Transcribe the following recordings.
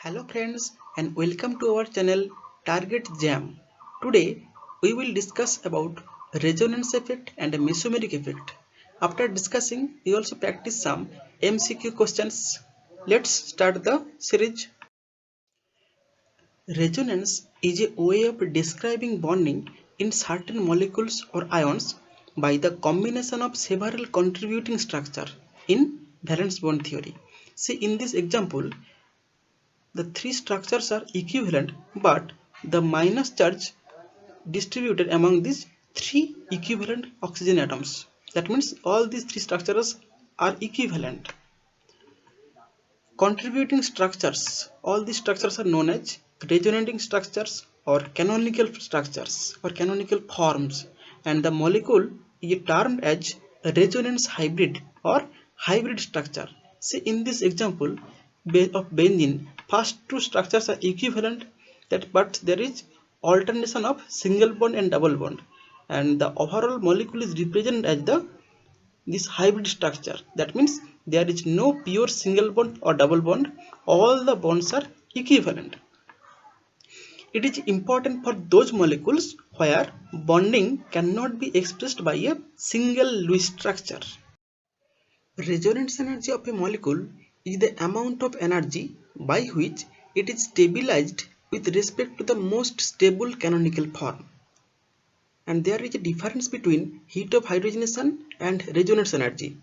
Hello friends and welcome to our channel Target Jam. Today we will discuss about resonance effect and mesomeric effect. After discussing, we also practice some MCQ questions. Let's start the series. Resonance is a way of describing bonding in certain molecules or ions by the combination of several contributing structures in valence bond theory. See, in this example, the three structures are equivalent, but the minus charge distributed among these three equivalent oxygen atoms. That means all these three structures are equivalent. Contributing structures, all these structures are known as resonating structures or canonical forms, and the molecule is termed as a resonance hybrid or hybrid structure. See, in this example of benzene, first two structures are equivalent, but there is alternation of single bond and double bond, and the overall molecule is represented as this hybrid structure. That means there is no pure single bond or double bond, all the bonds are equivalent. It is important for those molecules where bonding cannot be expressed by a single Lewis structure. Resonance energy of a molecule is the amount of energy by which it is stabilized with respect to the most stable canonical form. And there is a difference between heat of hydrogenation and resonance energy.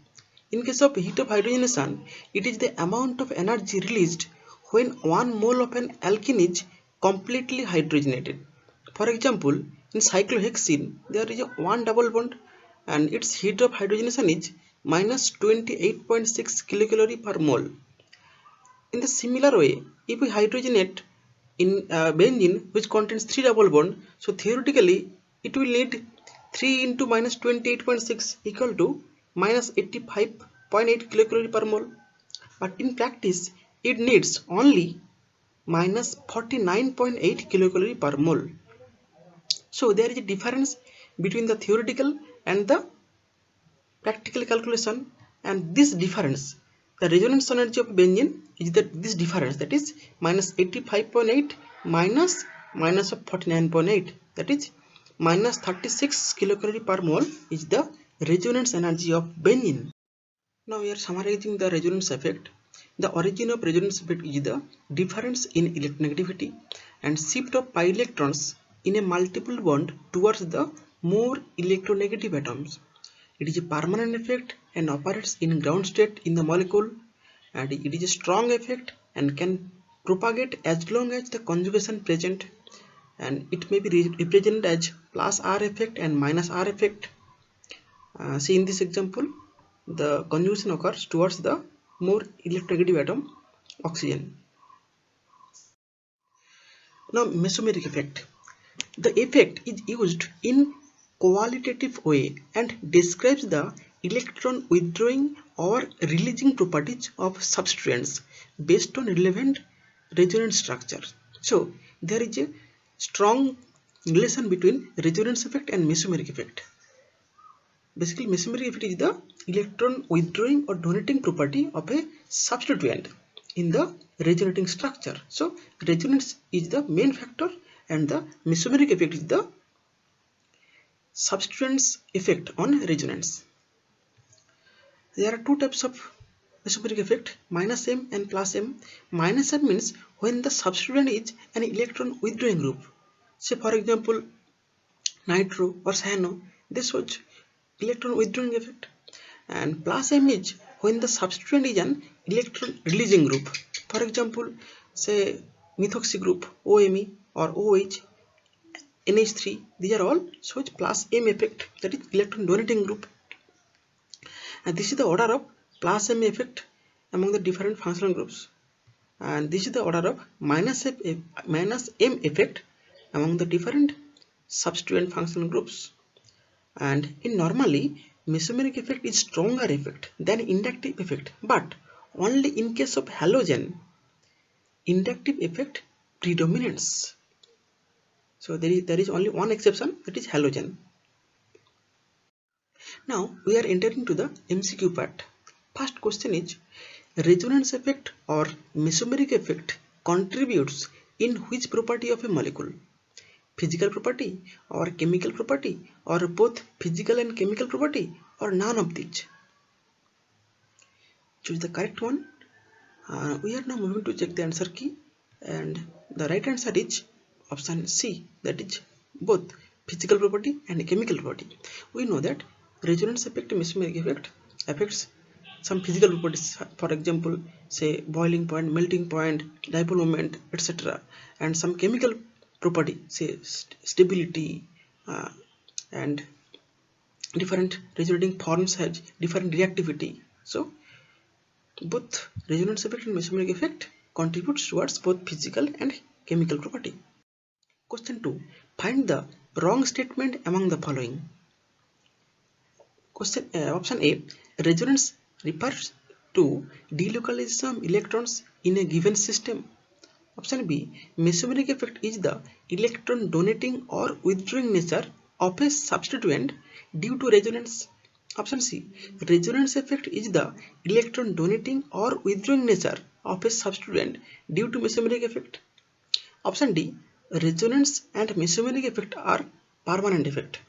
In case of heat of hydrogenation, it is the amount of energy released when 1 mole of an alkene is completely hydrogenated. For example, in cyclohexene, there is a 1 double bond and its heat of hydrogenation is minus 28.6 kilocalorie per mole. In the similar way, if we hydrogenate in benzene which contains 3 double bond, so theoretically it will need 3 into minus 28.6 equal to minus 85.8 kilocalorie per mole. But in practice, it needs only minus 49.8 kilocalorie per mole. So there is a difference between the theoretical and the practical calculation, and this difference, the resonance energy of benzene is this difference, that is minus 85.8 minus of 49.8, that is minus 36 kilocalorie per mole is the resonance energy of benzene. Now we are summarizing the resonance effect. The origin of resonance effect is the difference in electronegativity and shift of pi electrons in a multiple bond towards the more electronegative atoms. It is a permanent effect and operates in ground state in the molecule, and it is a strong effect and can propagate as long as the conjugation present, and it may be represented as plus R effect and minus R effect. See, in this example, the conjugation occurs towards the more electronegative atom, oxygen. Now, mesomeric effect. The effect is used in qualitative way and describes the electron withdrawing or releasing properties of substituents based on relevant resonance structure. So there is a strong relation between resonance effect and mesomeric effect. Basically, mesomeric effect is the electron withdrawing or donating property of a substituent in the resonating structure. So resonance is the main factor and the mesomeric effect is the substituents effect on resonance. There are two types of mesomeric effect, minus M and plus M. Minus M means when the substituent is an electron withdrawing group. Say for example, nitro or cyano, this was electron withdrawing effect. And plus M is when the substituent is an electron releasing group. For example, say methoxy group, OMe or OH, NH3, these are all shows plus M effect, that is electron donating group. And this is the order of plus M effect among the different functional groups. And this is the order of minus M effect among the different substituent functional groups. And in normally, mesomeric effect is stronger effect than inductive effect, but only in case of halogen, inductive effect predominates. So there is only one exception, that is halogen. Now we are entering to the MCQ part. First question is, resonance effect or mesomeric effect contributes in which property of a molecule? Physical property or chemical property or both physical and chemical property or none of these? Choose the correct one. We are now moving to check the answer key, and the right answer is option C, that is both physical property and chemical property. We know that resonance effect and mesomeric effect affects some physical properties, for example say boiling point, melting point, dipole moment, etc., and some chemical property say stability, and different resonating forms has different reactivity. So both resonance effect and mesomeric effect contributes towards both physical and chemical property. Question 2. Find the wrong statement among the following. Option A. Resonance refers to delocalization of electrons in a given system. Option B. Mesomeric effect is the electron donating or withdrawing nature of a substituent due to resonance. Option C. Resonance effect is the electron donating or withdrawing nature of a substituent due to mesomeric effect. Option D. Resonance and mesomeric effect are permanent effect.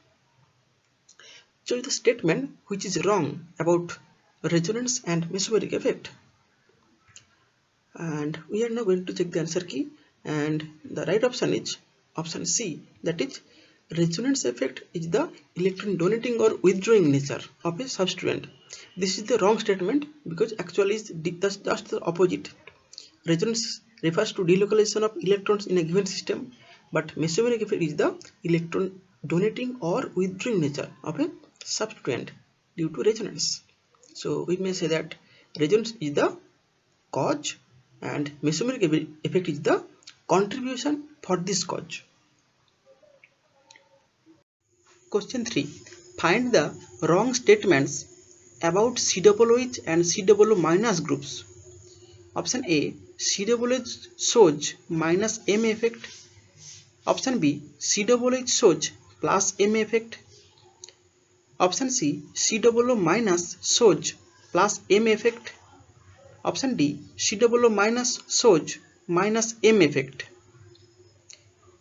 Choose the statement which is wrong about resonance and mesomeric effect. And we are now going to check the answer key, and the right option is option C, that is resonance effect is the electron donating or withdrawing nature of a substituent. This is the wrong statement because actually is just the opposite. Resonance refers to delocalization of electrons in a given system, but mesomeric effect is the electron donating or withdrawing nature of a substituent due to resonance. So we may say that resonance is the cause and mesomeric effect is the contribution for this cause. Question 3. Find the wrong statements about COOH and COO minus groups. Option A. COOH shows minus M effect. Option B. COOH shows plus M effect. Option C. COO minus shows plus M effect. Option D. COO minus shows minus M effect.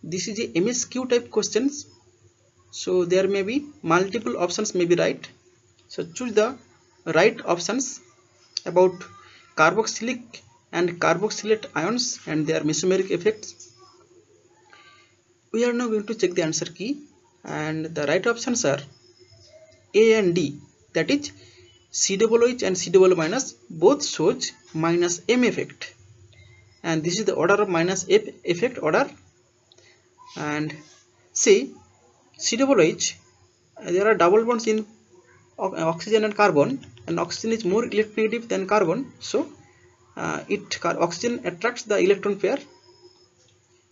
This is a MSQ type questions, so there may be multiple options may be right. So choose the right options about carboxylic and carboxylate ions and their mesomeric effects. We are now going to check the answer key, and the right options are A and D, that is COOH and COO minus both shows minus M effect, and this is the order of minus F effect order. And see, COOH, there are double bonds in oxygen and carbon, and oxygen is more electronegative than carbon, so oxygen attracts the electron pair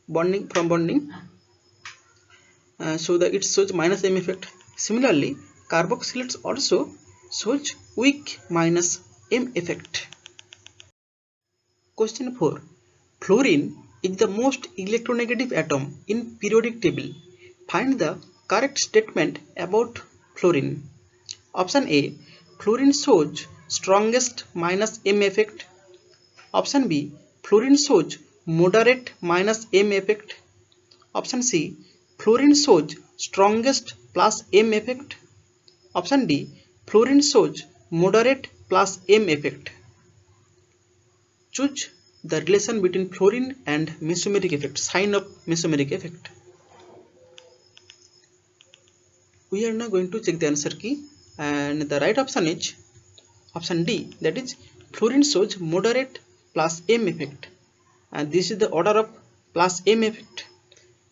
bonding, so that it shows minus M effect. Similarly, carboxylates also shows weak minus M effect. Question 4. Fluorine is the most electronegative atom in periodic table. Find the correct statement about fluorine. Option A. Fluorine shows strongest minus M effect. Option B. Fluorine shows moderate minus M effect. Option C. Fluorine shows strongest plus M effect. Option D. Fluorine shows moderate plus M effect. Choose the relation between fluorine and mesomeric effect, sign of mesomeric effect. We are now going to check the answer key, and the right option is option D, that is fluorine shows moderate plus M effect, and this is the order of plus M effect.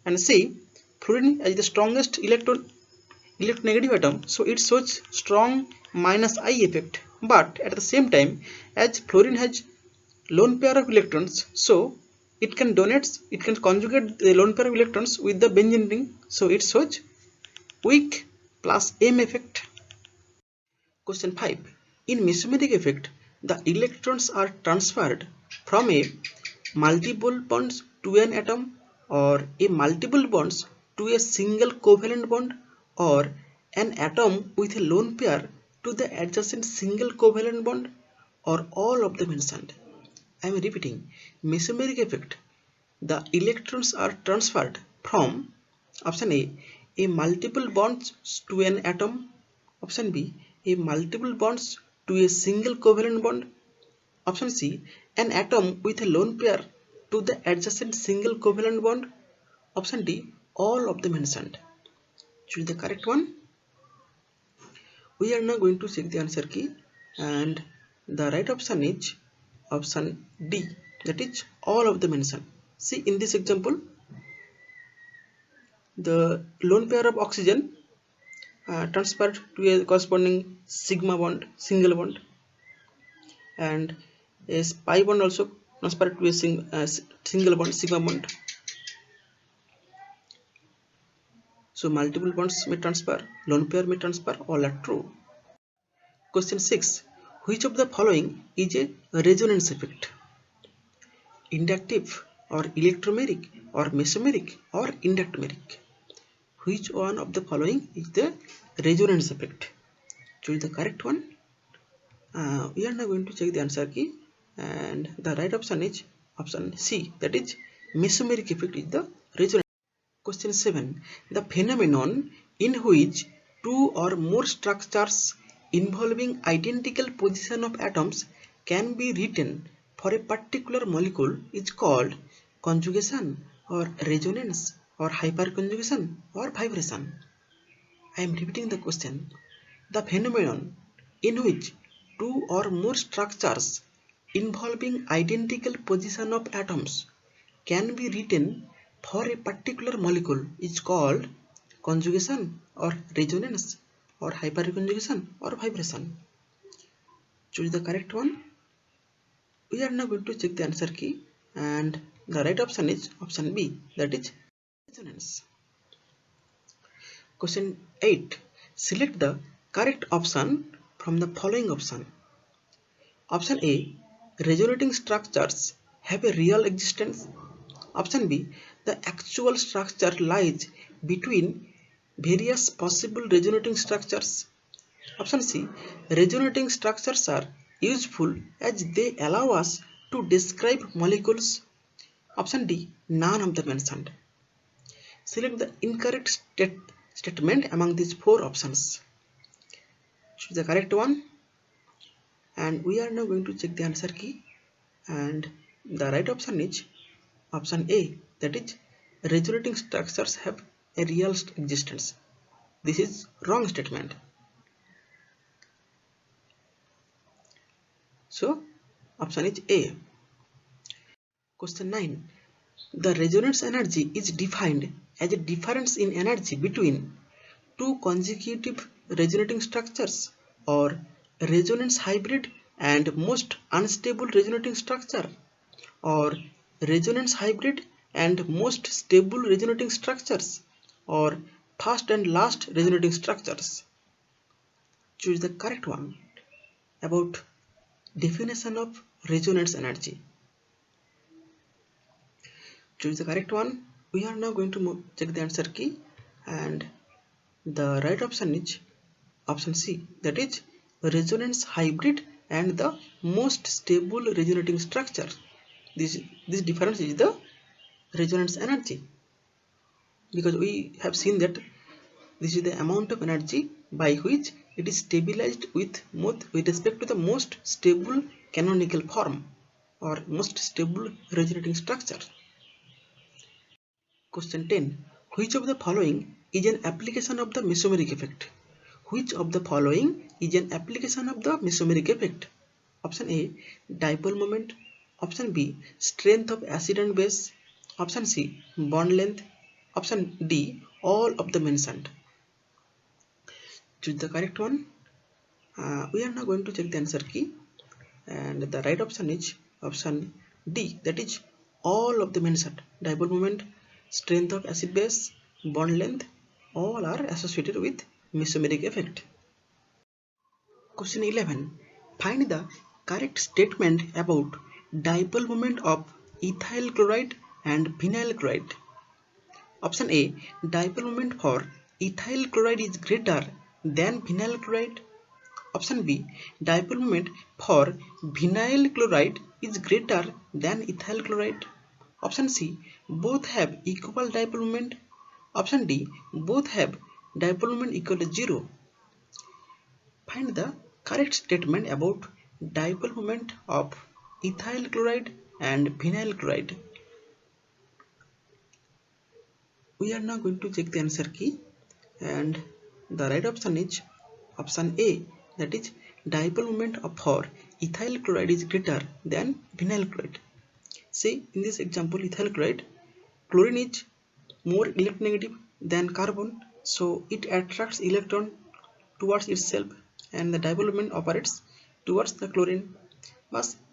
And C, fluorine is the strongest electronegative atom, so it shows strong minus I effect, but at the same time, as fluorine has lone pair of electrons, so it can conjugate the lone pair of electrons with the benzene ring, so it shows weak plus M effect. Question 5. In mesomeric effect, the electrons are transferred from a multiple bonds to an atom, or a multiple bonds to a single covalent bond, or an atom with a lone pair to the adjacent single covalent bond, or all of the mentioned. I am repeating, mesomeric effect. The electrons are transferred from option A multiple bonds to an atom, option B a multiple bonds to a single covalent bond, option C an atom with a lone pair to the adjacent single covalent bond, option D all of the mentioned. Choose the correct one. We are now going to check the answer key, and the right option is option D, that is all of the mentioned. See, in this example, the lone pair of oxygen transferred to a corresponding sigma bond, single bond, and a pi bond also transferred to a single bond, sigma bond. So multiple bonds may transfer, lone pair may transfer, all are true. Question 6. Which of the following is a resonance effect? Inductive or electromeric or mesomeric or inductomeric? Which one of the following is the resonance effect? Choose the correct one. We are now going to check the answer key, and the right option is option C, that is mesomeric effect is the resonance. Question 7. The phenomenon in which two or more structures involving identical position of atoms can be written for a particular molecule is called conjugation or resonance or hyperconjugation or vibration. I am repeating the question. The phenomenon in which two or more structures involving identical position of atoms can be written for a particular molecule is called conjugation or resonance or hyperconjugation or vibration. Choose the correct one. We are now going to check the answer key, and the right option is option B, that is resonance. Question 8. Select the correct option from the following option. Option A. Resonating structures have a real existence. Option B. The actual structure lies between various possible resonating structures. Option C. Resonating structures are useful as they allow us to describe molecules. Option D. None of the mentioned. Select the incorrect statement among these four options. Choose the correct one, and we are now going to check the answer key, and the right option is option A, that is resonating structures have a real existence. This is wrong statement. So option is A. Question 9. The resonance energy is defined as a difference in energy between two consecutive resonating structures or resonance hybrid and most unstable resonating structure, or resonance hybrid and most stable resonating structures, or first and last resonating structures. Choose the correct one. About definition of resonance energy. Choose the correct one. We are now going to check the answer key, and the right option is option C, that is resonance hybrid and the most stable resonating structure. This difference is the resonance energy, because we have seen that this is the amount of energy by which it is stabilized with respect to the most stable canonical form or most stable resonating structure. Question 10. Which of the following is an application of the mesomeric effect? Which of the following is an application of the mesomeric effect? Option A. Dipole moment. Option B. Strength of acid and base. Option C. Bond length. Option D. All of the mentioned. Choose the correct one. We are now going to check the answer key, and the right option is option D, that is all of the mentioned. Dipole moment, strength of acid base, bond length, all are associated with mesomeric effect. Question 11. Find the correct statement about dipole moment of ethyl chloride and vinyl chloride. Option A. Dipole moment for ethyl chloride is greater than vinyl chloride. Option B. Dipole moment for vinyl chloride is greater than ethyl chloride? Option C, both have equal dipole moment. Option D, both have dipole moment equal to 0. Find the correct statement about dipole moment of ethyl chloride and vinyl chloride. We are now going to check the answer key, and the right option is option A, that is dipole moment of for ethyl chloride is greater than vinyl chloride. See, in this example, ethyl chloride, chlorine is more electronegative than carbon, so it attracts electron towards itself, and the dipole moment operates towards the chlorine.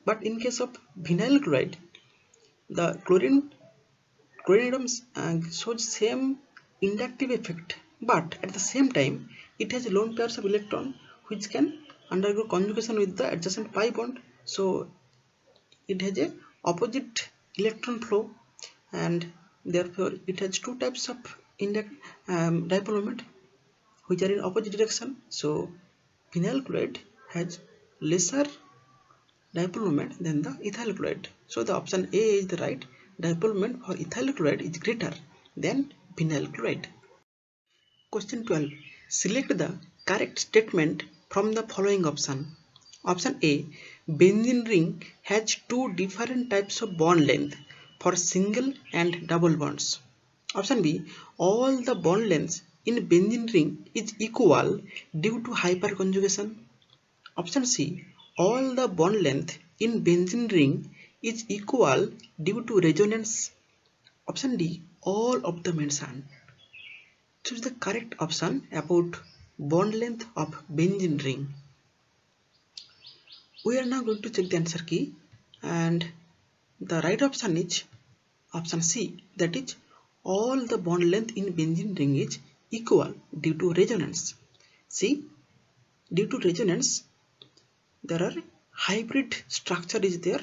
But in case of vinyl chloride, the chlorine atoms shows same inductive effect, but at the same time it has lone pairs of electron which can undergo conjugation with the adjacent pi bond, so it has a opposite electron flow, and therefore it has two types of dipole moment which are in opposite direction. So vinyl chloride has lesser dipole moment than the ethyl chloride. So the option A is the right. Dipole moment for ethyl chloride is greater than vinyl chloride. Question 12. Select the correct statement from the following option. Option A. Benzene ring has two different types of bond length for single and double bonds. Option B. All the bond lengths in benzene ring is equal due to hyperconjugation. Option C. All the bond length in benzene ring is equal due to resonance. Option D. All of the mentioned. Choose the correct option about bond length of benzene ring. We are now going to check the answer key, and the right option is option C, that is all the bond length in benzene ring is equal due to resonance. See, due to resonance there are hybrid structure is there,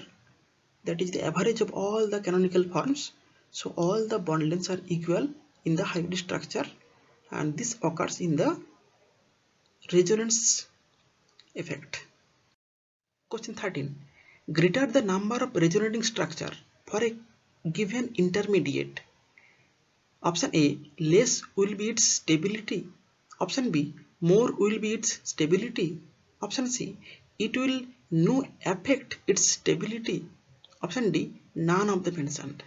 that is the average of all the canonical forms, so all the bond lengths are equal in the hybrid structure, and this occurs in the resonance effect. Question 13. Greater the number of resonating structure for a given intermediate. Option A, less will be its stability. Option B, more will be its stability. Option C, it will no affect its stability. Option D, none of the mentioned.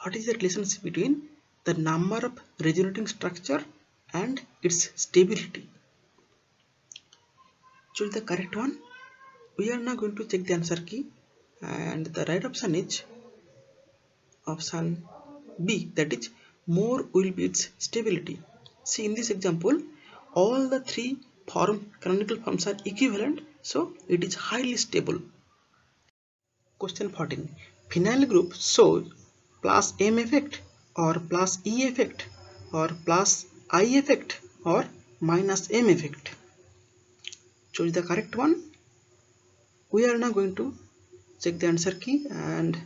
What is the relationship between the number of resonating structure and its stability? Choose the correct one. We are now going to check the answer key, and the right option is option B, that is more will be its stability. See, in this example all the three canonical forms are equivalent, so it is highly stable. Question 14. Phenyl group shows plus M effect or plus E effect or plus I effect or minus M effect. Choose the correct one. We are now going to check the answer key, and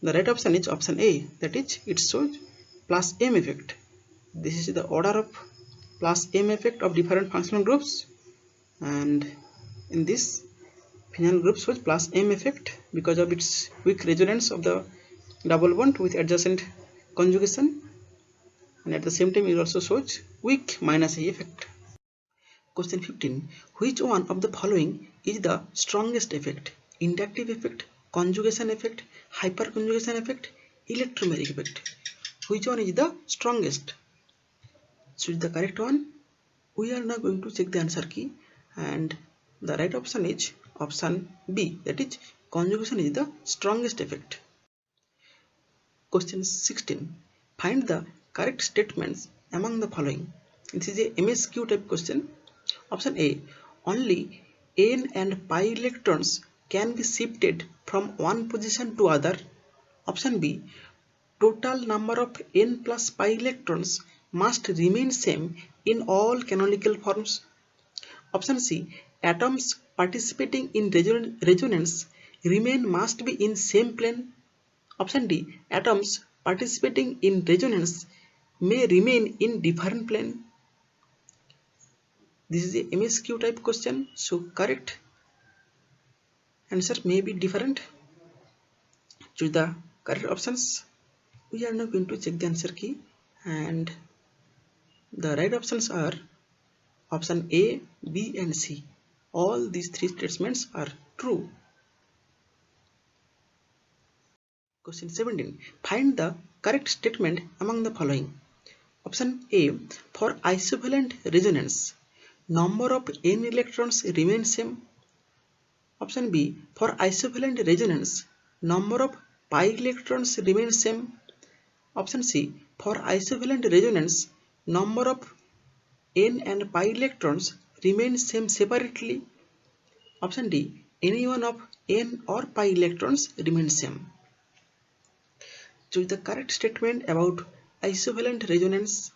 the right option is option A, that is it shows plus M effect. This is the order of plus M effect of different functional groups, and in this phenyl group shows plus M effect because of its weak resonance of the double bond with adjacent conjugation, and at the same time it also shows weak minus A effect. Question 15. Which one of the following is the strongest effect? Inductive effect, conjugation effect, hyperconjugation effect, electromeric effect. Which one is the strongest? Choose the correct one. We are now going to check the answer key, and the right option is option B, that is conjugation is the strongest effect. Question 16. Find the correct statements among the following. This is a MSQ type question. Option A. Only n and pi electrons can be shifted from one position to other. Option B. Total number of n plus pi electrons must remain same in all canonical forms. Option C. Atoms participating in resonance remain must be in same plane. Option D. Atoms participating in resonance may remain in different plane. This is a MSQ type question, so correct answer may be different. Choose the correct options. We are now going to check the answer key, and the right options are option A, B and C. All these three statements are true. Question 17. Find the correct statement among the following. Option A. For isovalent resonance, number of n electrons remains same. Option B. For isovalent resonance, number of pi electrons remains same. Option C. For isovalent resonance, number of n and pi electrons remain same separately. Option D. Any one of n or pi electrons remains same. Choose the correct statement about isovalent resonance.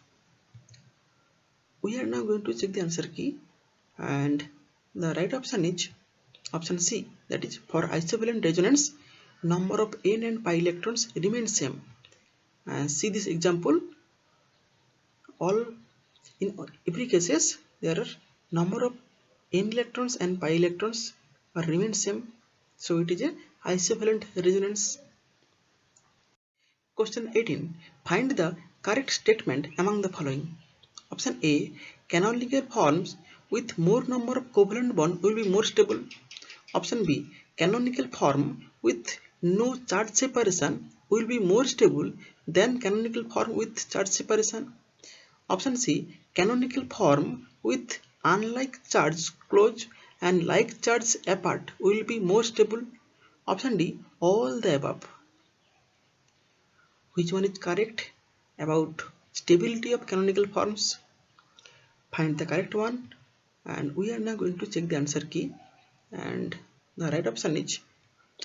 We are now going to check the answer key, and the right option is option C, that is for isovalent resonance, number of n and pi electrons remain same. And see this example, all in every cases there are number of n electrons and pi electrons are remain same, so it is a isovalent resonance. Question 18. Find the correct statement among the following. Option A. Canonical forms with more number of covalent bonds will be more stable. Option B. Canonical form with no charge separation will be more stable than canonical form with charge separation. Option C. Canonical form with unlike charge close and like charge apart will be more stable. Option D. All the above. Which one is correct about stability of canonical forms? Find the correct one, and we are now going to check the answer key, and the right option is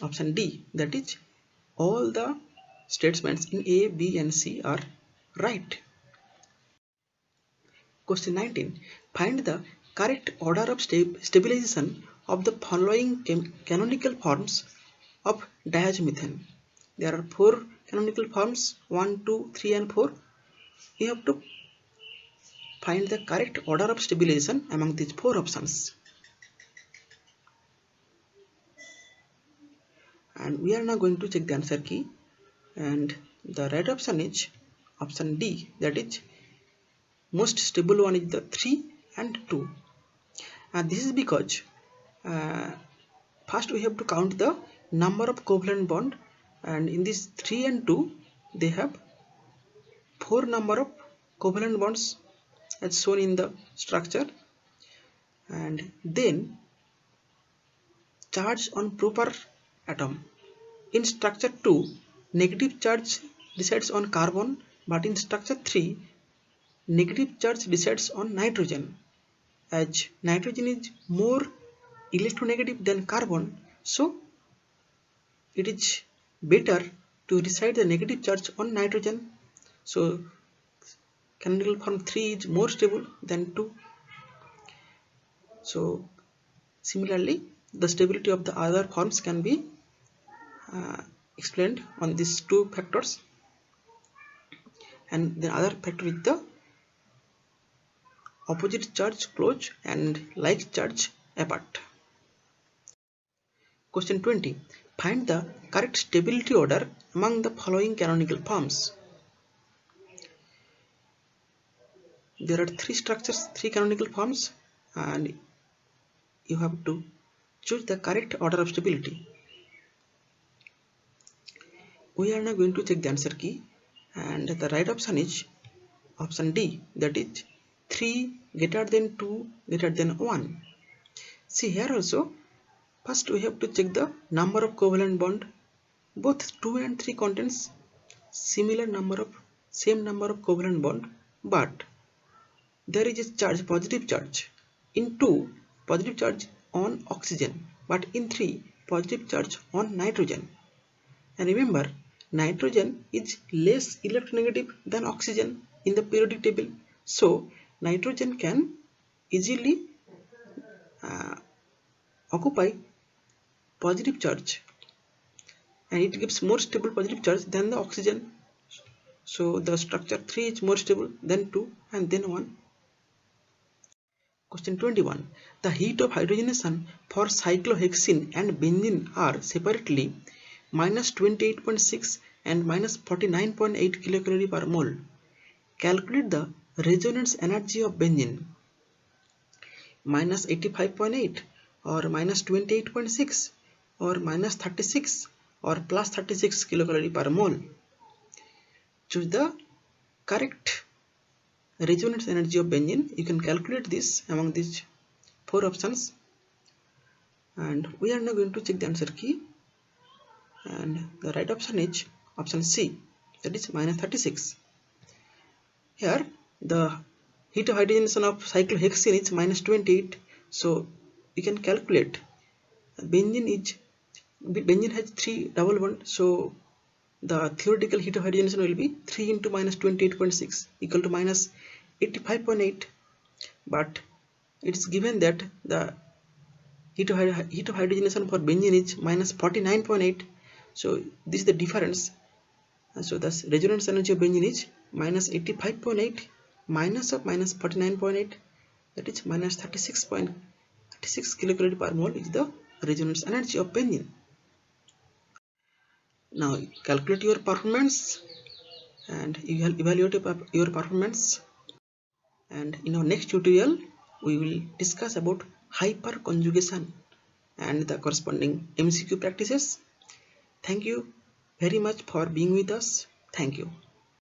option D, that is all the statements in A, B and C are right. Question 19. Find the correct order of stabilization of the following canonical forms of diazomethane. There are 4 canonical forms, 1, 2, 3 and 4. You have to find the correct order of stabilization among these 4 options. And we are now going to check the answer key, and the right option is option D, that is most stable one is the 3 and 2. And this is because first we have to count the number of covalent bond, and in this 3 and 2 they have 4 number of covalent bonds as shown in the structure, and then charge on proper atom. In structure 2, negative charge resides on carbon, but in structure 3, negative charge resides on nitrogen. As nitrogen is more electronegative than carbon, so it is better to reside the negative charge on nitrogen. So canonical form 3 is more stable than 2. So similarly, the stability of the other forms can be explained on these 2 factors, and the other factor is the opposite charge close and like charge apart. Question 20. Find the correct stability order among the following canonical forms. There are 3 structures, 3 canonical forms, and you have to choose the correct order of stability. We are now going to check the answer key, and the right option is option D, that is 3 greater than 2 greater than 1. See here also, first we have to check the number of covalent bond. Both 2 and 3 contains same number of covalent bond, but there is a charge, positive charge. In 2, positive charge on oxygen, but in 3, positive charge on nitrogen. And remember, nitrogen is less electronegative than oxygen in the periodic table, so nitrogen can easily occupy positive charge, and it gives more stable positive charge than the oxygen. So the structure 3 is more stable than 2 and then 1. Question 21. The heat of hydrogenation for cyclohexene and benzene are separately minus 28.6 and minus 49.8 kilocalorie per mole. Calculate the resonance energy of benzene. Minus 85.8 or minus 28.6 or minus 36 or plus 36 kilocalorie per mole. Choose the correct resonance energy of benzene. You can calculate this among these four options, and we are now going to check the answer key, and the right option is option C, that is minus 36. Here the heat of hydrogenation of cyclohexene is minus 28, so you can calculate benzene has 3 double bonds, so the theoretical heat of hydrogenation will be 3 into minus 28.6 equal to minus 85.8, but it is given that the heat of hydrogenation for benzene is minus 49.8, so this is the difference. So thus resonance energy of benzene is minus 85.8 minus of minus 49.8, that is minus 36 kilocalorie per mole is the resonance energy of benzene. Now calculate your performance and evaluate your performance, and in our next tutorial we will discuss about hyperconjugation and the corresponding MCQ practices. Thank you very much for being with us. Thank you.